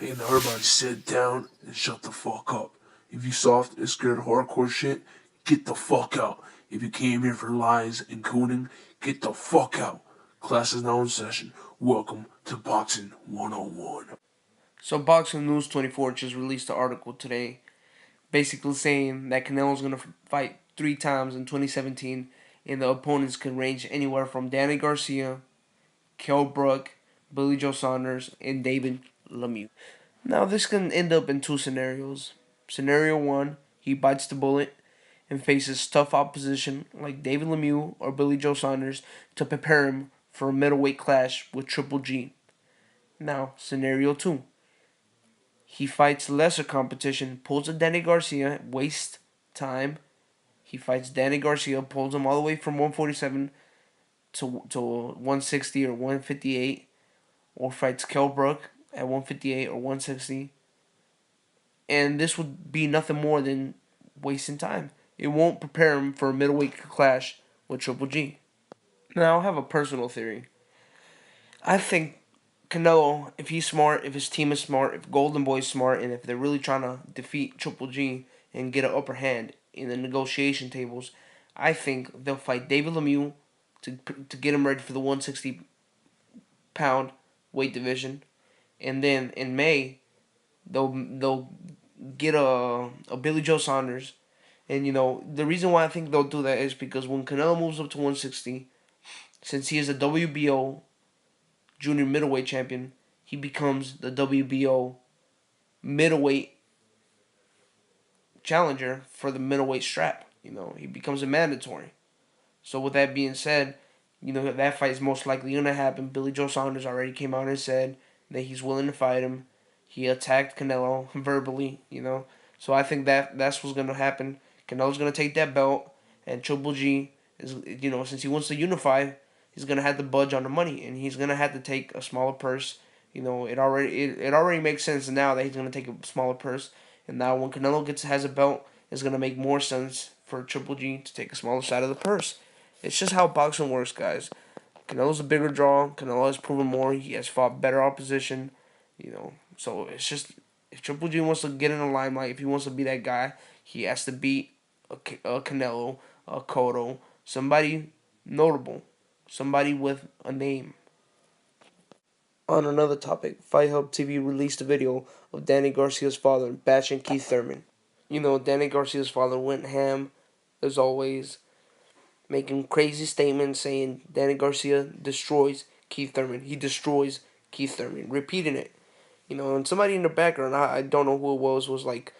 Hey, now everybody sit down and shut the fuck up. If you soft and scared hardcore shit, get the fuck out. If you came here for lies and cooning, get the fuck out. Class is now in session. Welcome to Boxing 101. So Boxing News 24 just released an article today, basically saying that Canelo's gonna fight 3 times in 2017, and the opponents can range anywhere from Danny Garcia, Kell Brook, Billy Joe Saunders, and David Lemieux. Now this can end up in two scenarios. Scenario one, he bites the bullet and faces tough opposition like David Lemieux or Billy Joe Saunders to prepare him for a middleweight clash with Triple G. Now, scenario two, he fights lesser competition, pulls a Danny Garcia, wastes time. He fights Danny Garcia, pulls him all the way from 147 to 160 or 158, or fights Kell Brook at 158 or 160. And this would be nothing more than wasting time. It won't prepare him for a middleweight clash with Triple G. Now, I have a personal theory. I think Canelo, if he's smart, if his team is smart, if Golden Boy's smart, and if they're really trying to defeat Triple G and get an upper hand in the negotiation tables, I think they'll fight David Lemieux to get him ready for the 160-pound weight division, and then in May they'll get a Billy Joe Saunders, and the reason why I think they'll do that is because when Canelo moves up to 160, since he is a WBO junior middleweight champion, he becomes the WBO middleweight challenger for the middleweight strap. He becomes a mandatory. So with that being said, that fight is most likely gonna happen. Billy Joe Saunders already came out and said that he's willing to fight him. He attacked Canelo verbally. So I think that's what's gonna happen. Canelo's gonna take that belt, and Triple G is, since he wants to unify, he's gonna have to budge on the money, and he's gonna have to take a smaller purse. It already makes sense now that he's gonna take a smaller purse, and now when Canelo has a belt, it's gonna make more sense for Triple G to take a smaller side of the purse. It's just how boxing works, guys. Canelo's a bigger draw. Canelo has proven more. He has fought better opposition. So it's just, if Triple G wants to get in the limelight, if he wants to be that guy, he has to beat a Canelo, a Cotto, somebody notable, somebody with a name. On another topic, Fight Hub TV released a video of Danny Garcia's father bashing Keith Thurman. Danny Garcia's father went ham, as always, making crazy statements saying Danny Garcia destroys Keith Thurman. He destroys Keith Thurman, repeating it. And somebody in the background, I don't know who it was like,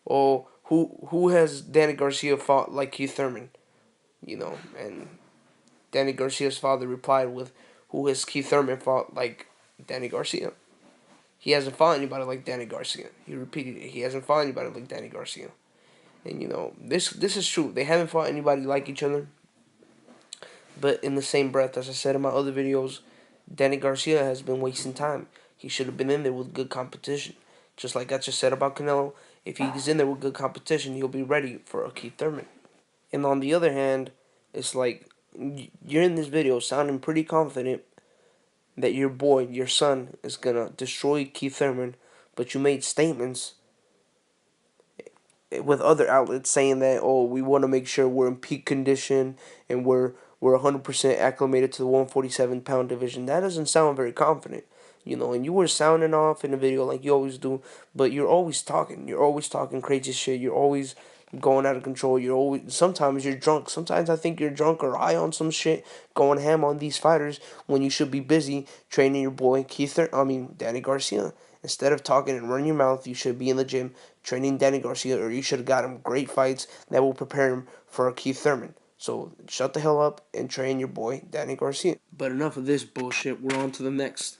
"Oh, who has Danny Garcia fought like Keith Thurman?" And Danny Garcia's father replied with, "Who has Keith Thurman fought like Danny Garcia? He hasn't fought anybody like Danny Garcia." He repeated it. He hasn't fought anybody like Danny Garcia. And this is true. They haven't fought anybody like each other. But in the same breath, as I said in my other videos, Danny Garcia has been wasting time. He should have been in there with good competition. Just like I just said about Canelo, if he's in there with good competition, he'll be ready for a Keith Thurman. And on the other hand, it's like you're in this video sounding pretty confident that your boy, your son, is going to destroy Keith Thurman, but you made statements with other outlets saying that, oh, we want to make sure we're in peak condition and we're 100% acclimated to the 147-pound division. That doesn't sound very confident, and you were sounding off in the video like you always do, but you're always talking. You're always talking crazy shit. You're always going out of control. Sometimes you're drunk. Sometimes I think you're drunk or high on some shit, going ham on these fighters when you should be busy training your boy Danny Garcia. Instead of talking and running your mouth, you should be in the gym training Danny Garcia, or you should have got him great fights that will prepare him for a Keith Thurman. So shut the hell up and train your boy Danny Garcia. But enough of this bullshit. We're on to the next.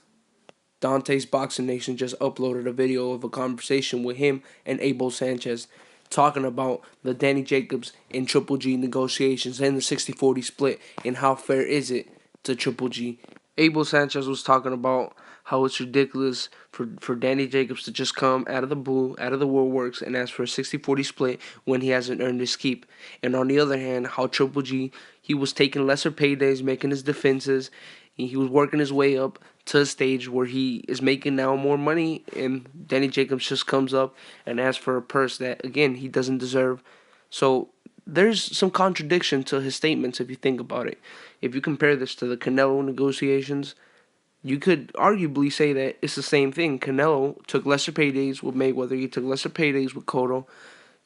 Dante's Boxing Nation just uploaded a video of a conversation with him and Abel Sanchez talking about the Danny Jacobs and Triple G negotiations and the 60-40 split and how fair is it to Triple G. Abel Sanchez was talking about how it's ridiculous for Danny Jacobs to just come out of the blue, out of the woodworks, and ask for a 60-40 split when he hasn't earned his keep. And on the other hand, how Triple G, he was taking lesser paydays, making his defenses, He was working his way up to a stage where he is making now more money, and Danny Jacobs just comes up and asks for a purse that, again, he doesn't deserve. So there's some contradiction to his statements if you think about it. If you compare this to the Canelo negotiations, you could arguably say that it's the same thing. Canelo took lesser paydays with Mayweather, he took lesser paydays with Cotto,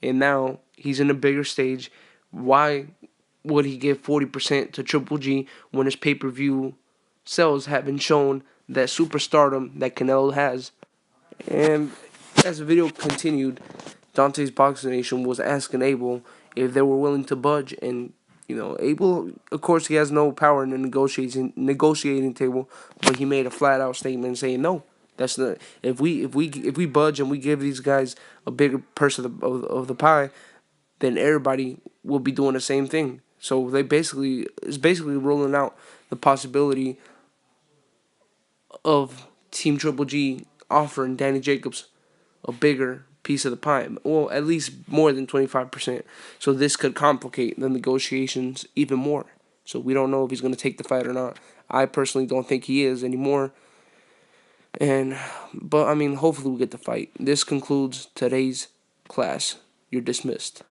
and now he's in a bigger stage. Why would he give 40% to Triple G when his pay-per-view sales haven't shown that superstardom that Canelo has? And as the video continued, Dante's Boxing Nation was asking Abel if they were willing to budge, and Abel, of course, he has no power in the negotiating table, but he made a flat out statement saying no. That's not if we budge and we give these guys a bigger purse of the pie, then everybody will be doing the same thing. So it's basically rolling out the possibility of Team Triple G offering Danny Jacobs a bigger piece of the pie, well, at least more than 25%. So this could complicate the negotiations even more. So we don't know if he's going to take the fight or not. I personally don't think he is anymore. But I mean, hopefully we get the fight. This concludes today's class. You're dismissed.